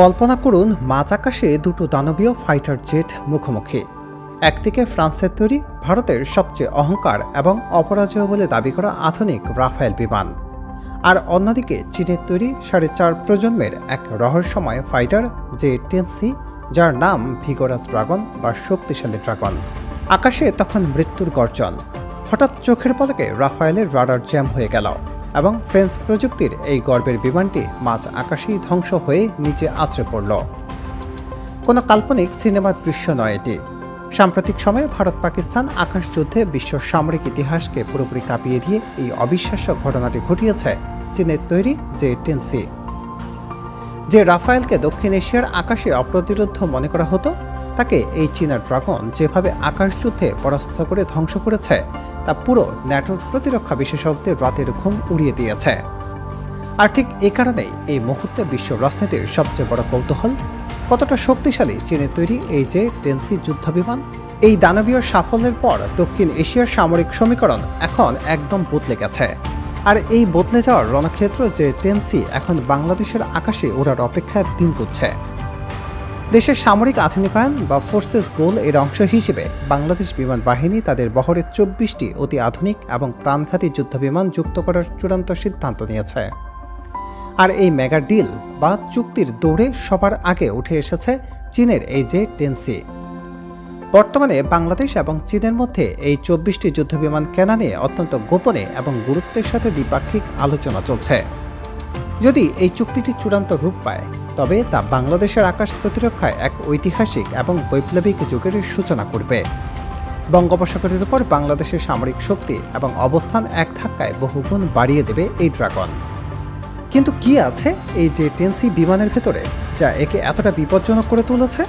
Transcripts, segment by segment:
কল্পনা করুন মাঝ আকাশে দুটো দানবীয় ফাইটার জেট মুখোমুখি। একদিকে ফ্রান্সের তৈরি ভারতের সবচেয়ে অহংকার এবং অপরাজেয় বলে দাবি করা আধুনিক রাফায়েল বিমান, আর অন্যদিকে চীনের তৈরি 4.5 প্রজন্মের এক রহস্যময় ফাইটার J-10C, যার নাম ভিগোরাস ড্রাগন বা শক্তিশালী ড্রাগন। আকাশে তখন মৃত্যুর গর্জন। হঠাৎ চোখের পলকে রাফায়েলের রাডার জ্যাম হয়ে গেল এবং ফ্রেঞ্চ প্রযুক্তির এই গর্বের বিমানটি মাঝ আকাশেই ধ্বংস হয়ে নিচে আছড়ে পড়ল। কোনো কাল্পনিক সিনেমার দৃশ্য নয় এটি। সাম্প্রতিক সময়ে ভারত পাকিস্তান আকাশ যুদ্ধে বিশ্ব সামরিক ইতিহাসকে পুরোপুরি কাঁপিয়ে দিয়ে এই অবিশ্বাস্য ঘটনাটি ঘটিয়েছে চীনের তৈরি J-10C। যে রাফায়েলকে দক্ষিণ এশিয়ার আকাশে অপ্রতিরোধ মনে করা হতো, তাকে এই চীনা ড্রাগন যেভাবে আকাশ যুদ্ধে পরাস্ত করে ধ্বংস করেছে তা পুরো ন্যাটোর প্রতিরক্ষা বিশেষজ্ঞদের রাতের ঘুম উড়িয়ে দিয়েছে। আর ঠিক এই কারণেই এই মুহূর্তে বিশ্ব রাজনীতির সবচেয়ে বড় কৌতূহল, কতটা শক্তিশালী চীনের তৈরি এই J-10C যুদ্ধবিমান। এই দানবীয় সাফল্যের পর দক্ষিণ এশিয়ার সামরিক সমীকরণ এখন একদম বদলে গেছে। আর এই বদলে যাওয়ার রণক্ষেত্র J-10C এখন বাংলাদেশের আকাশে ওড়ার অপেক্ষায় দিন গুনছে। দেশের সামরিক আধুনিকায়ন বা ফোর্সেস গোল এর অংশ হিসেবে বাংলাদেশ বিমান বাহিনী তাদের বহরে 24টি অতি আধুনিক এবং প্রাণঘাতী যুদ্ধবিমান যুক্ত করার চূড়ান্ত সিদ্ধান্ত নিয়েছে। আর এই মেগা ডিল বা চুক্তির দৌড়ে সবার আগে উঠে এসেছে চীনের এই J-10C। বর্তমানে বাংলাদেশ এবং চীনের মধ্যে এই 24টি যুদ্ধবিমান কেনা নিয়ে অত্যন্ত গোপনে এবং গুরুত্বের সাথে দ্বিপাক্ষিক আলোচনা চলছে। যদি এই চুক্তিটি চূড়ান্ত রূপ পায়, তবে তা বাংলাদেশের আকাশ প্রতিরক্ষায় এক ঐতিহাসিক এবং বৈপ্লবিক যুগের সূচনা করবে। বঙ্গোপসাগরের উপর বাংলাদেশের সামরিক শক্তি এবং অবস্থান এক ধাক্কায় বহুগুণ বাড়িয়ে দেবে এই ড্রাগন। কিন্তু কি আছে এই J-10C বিমানের ভেতরে যা একে এতটা বিপজ্জনক করে তুলেছে?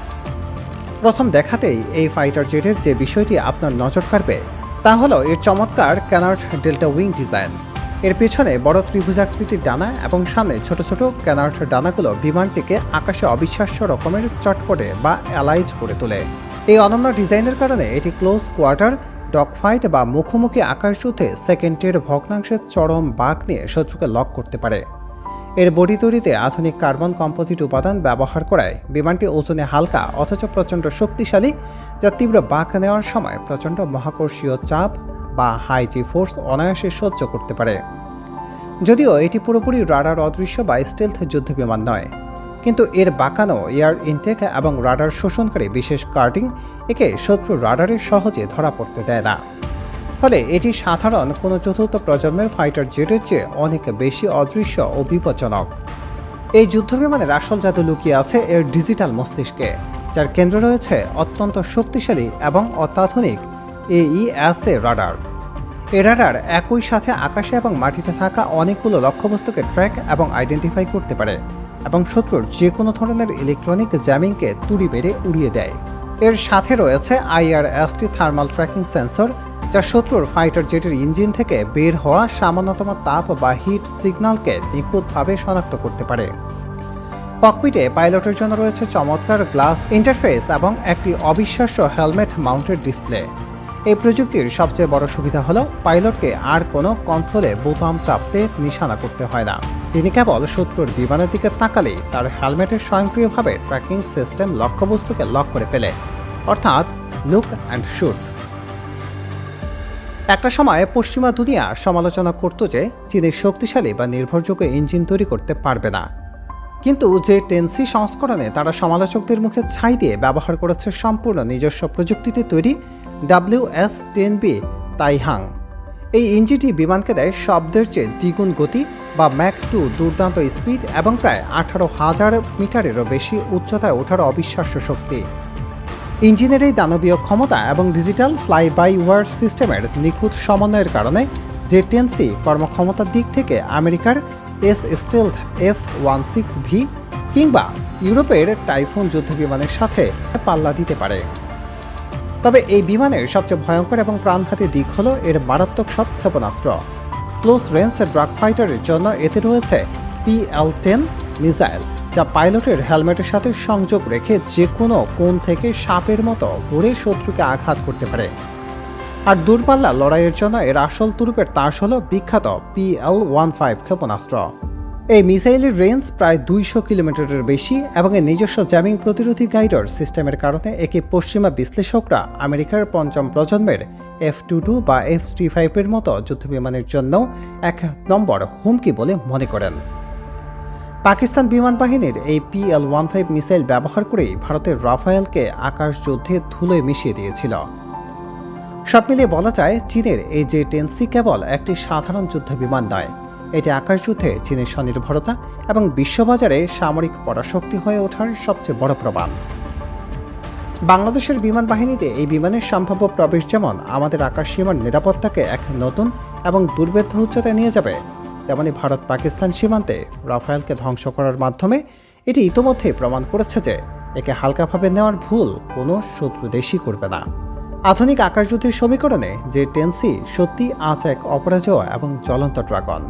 প্রথম দেখাতেই এই ফাইটার জেটের যে বিষয়টি আপনার নজর কাড়বে তা হলো এর চমৎকার ক্যানার্ড ডেল্টা উইং ডিজাইন। এর পেছনে বড় ত্রিভুজাকৃতির ডানা এবং সামনে ছোট ছোট ক্যানার্ড ডানাগুলো বিমানটিকে আকাশে অবিশ্বাস্য রকমের চটপটে বা অ্যালাইজ করে তোলে। এই অনন্য ডিজাইনের কারণে এটি ক্লোজ কোয়ার্টার ডগফাইট বা মুখোমুখি আকাশযুদ্ধে সেকেন্ডের ভগ্নাংশের চরম বাঁক নিয়ে শত্রুকে লক করতে পারে। এর বডি তৈরিতে আধুনিক কার্বন কম্পোজিট উপাদান ব্যবহার করায় বিমানটি ওজনে হালকা অথচ প্রচণ্ড শক্তিশালী, যা তীব্র বাঁক নেওয়ার সময় প্রচণ্ড মহাকর্ষীয় চাপ বা হাই জি ফোর্স অনায়াসে সহ্য করতে পারে। যদিও এটি পুরোপুরি রাডার অদৃশ্য বা স্টেলথ যুদ্ধবিমান নয়, কিন্তু এর বাঁকানো এয়ার ইনটেক এবং রাডার শোষণকারী বিশেষ কার্টিং একে শত্রু রাডারে সহজে ধরা পড়তে দেয় না। ফলে এটি সাধারণ কোনো চতুর্থ প্রজন্মের ফাইটার জেটের চেয়ে অনেক বেশি অদৃশ্য ও বিপজ্জনক। এই যুদ্ধবিমানের আসল জাদু লুকিয়ে আছে এর ডিজিটাল মস্তিষ্কে, যার কেন্দ্র রয়েছে অত্যন্ত শক্তিশালী এবং অত্যাধুনিক AESA রাডার। এই রাডার একই সাথে আকাশে এবং মাটিতে থাকা অনেকগুলো লক্ষ্যবস্তুকে ট্র্যাক এবং আইডেন্টিফাই করতে পারে এবং শত্রুর যে কোনো ধরনের ইলেকট্রনিক জ্যামিংকে তুড়ি বেড়ে উড়িয়ে দেয়। এর সাথে রয়েছে IRST থার্মাল ট্র্যাকিং সেন্সর, যা শত্রুর ফাইটার জেটের ইঞ্জিন থেকে বের হওয়া সামান্যতম তাপ বা হিট সিগন্যালকে নিখুঁতভাবে শনাক্ত করতে পারে। ককপিটে পাইলটের জন্য রয়েছে চমৎকার গ্লাস ইন্টারফেস এবং একটি অবিশ্বাস্য হেলমেট মাউন্টেড ডিসপ্লে। এই প্রযুক্তির সবচেয়ে বড় সুবিধা হলো পাইলটকে আর কোনো কনসোলে বোতাম চাপতে নিশানা করতে হয় না। তিনি কেবল শত্রুর বিমানের দিকে তাকালেই তার হেলমেটের স্বয়ংক্রিয়ভাবে ট্র্যাকিং সিস্টেম লক্ষ্যবস্তুকে লক করে ফেলে, অর্থাৎ লুক অ্যান্ড শুট। একটা সময় পশ্চিমা দুনিয়া সমালোচনা করত যে চীনের শক্তিশালী বা নির্ভরযোগ্য ইঞ্জিন তৈরি করতে পারবে না, কিন্তু J-10C সংস্করণে তারা সমালোচকদের মুখে ছাই দিয়ে ব্যবহার করেছে সম্পূর্ণ নিজস্ব প্রযুক্তিতে তৈরি WS-10B তাইহাং। এই ইঞ্জিনটি বিমানকে দেয় শব্দের চেয়ে দ্বিগুণ গতি বা ম্যাক 2 দুর্দান্ত স্পিড এবং প্রায় 18,000 মিটারেরও বেশি উচ্চতায় ওঠার অবিশ্বাস্য শক্তি। ইঞ্জিনের এই দানবীয় ক্ষমতা এবং ডিজিটাল ফ্লাই বাই ওয়ার সিস্টেমের নিখুঁত সমন্বয়ের কারণে J-10C কর্মক্ষমতার দিক থেকে আমেরিকার স্টেলথ F-16V কিংবা ইউরোপের টাইফুন যুদ্ধবিমানের সাথে পাল্লা দিতে পারে। তবে এই বিমানের সবচেয়ে ভয়ঙ্কর এবং প্রাণঘাতী দিক হলো এর মারাত্মক সব ক্ষেপণাস্ত্র। ক্লোজ রেঞ্জ ড্রাগ ফাইটারের জন্য এতে রয়েছে PL-10 মিসাইল, যা পাইলটের হেলমেটের সাথে সংযোগ রেখে যে কোনো কোণ থেকে সাপের মতো ঘুরে শত্রুকে আঘাত করতে পারে। আর দূরপাল্লা লড়াইয়ের জন্য এর আসল তুরুপের তাস হল বিখ্যাত PL-15 ক্ষেপণাস্ত্র। এই মিসাইলের রেঞ্জ প্রায় 200 কিলোমিটারের বেশি এবং এর নিজস্ব জ্যামিং প্রতিরোধী গাইডার সিস্টেমের কারণে একে পশ্চিমা বিশ্লেষকরা আমেরিকার পঞ্চম প্রজন্মের F-22 বা F-35 এর মতো যুদ্ধবিমানের জন্য এক নম্বর হুমকি বলে মনে করেন। পাকিস্তান বিমান বাহিনীর এই PL-15 মিসাইল ব্যবহার করেই ভারতের রাফায়েলকে আকাশ যুদ্ধে ধুলোয় মিশিয়ে দিয়েছিল। সব মিলিয়ে বলা যায়, চীনের এই J-10C কেবল একটি সাধারণ যুদ্ধবিমান নয়, এটি আকাশযুদ্ধে চীনের স্বনির্ভরতা এবং বিশ্ববাজারে সামরিক পরাশক্তি হয়ে ওঠার সবচেয়ে বড় প্রমাণ। বাংলাদেশের বিমান বাহিনীতে এই বিমানের সম্ভাব্য প্রবেশ যেমন আমাদের আকাশসীমার নিরাপত্তাকে এক নতুন এবং দুর্ভেদ্য উচ্চতায় নিয়ে যাবে, তেমনি ভারত পাকিস্তান সীমান্তে রাফায়েলকে ধ্বংস করার মাধ্যমে এটি ইতোমধ্যেই প্রমাণ করেছে যে একে হালকাভাবে নেওয়ার ভুল কোনো শত্রু দেশই করবে না। আধুনিক আকাশযুদ্ধের সমীকরণে J-10C সত্যি আজ এক অপরাজেয় এবং জ্বলন্ত ড্রাগন।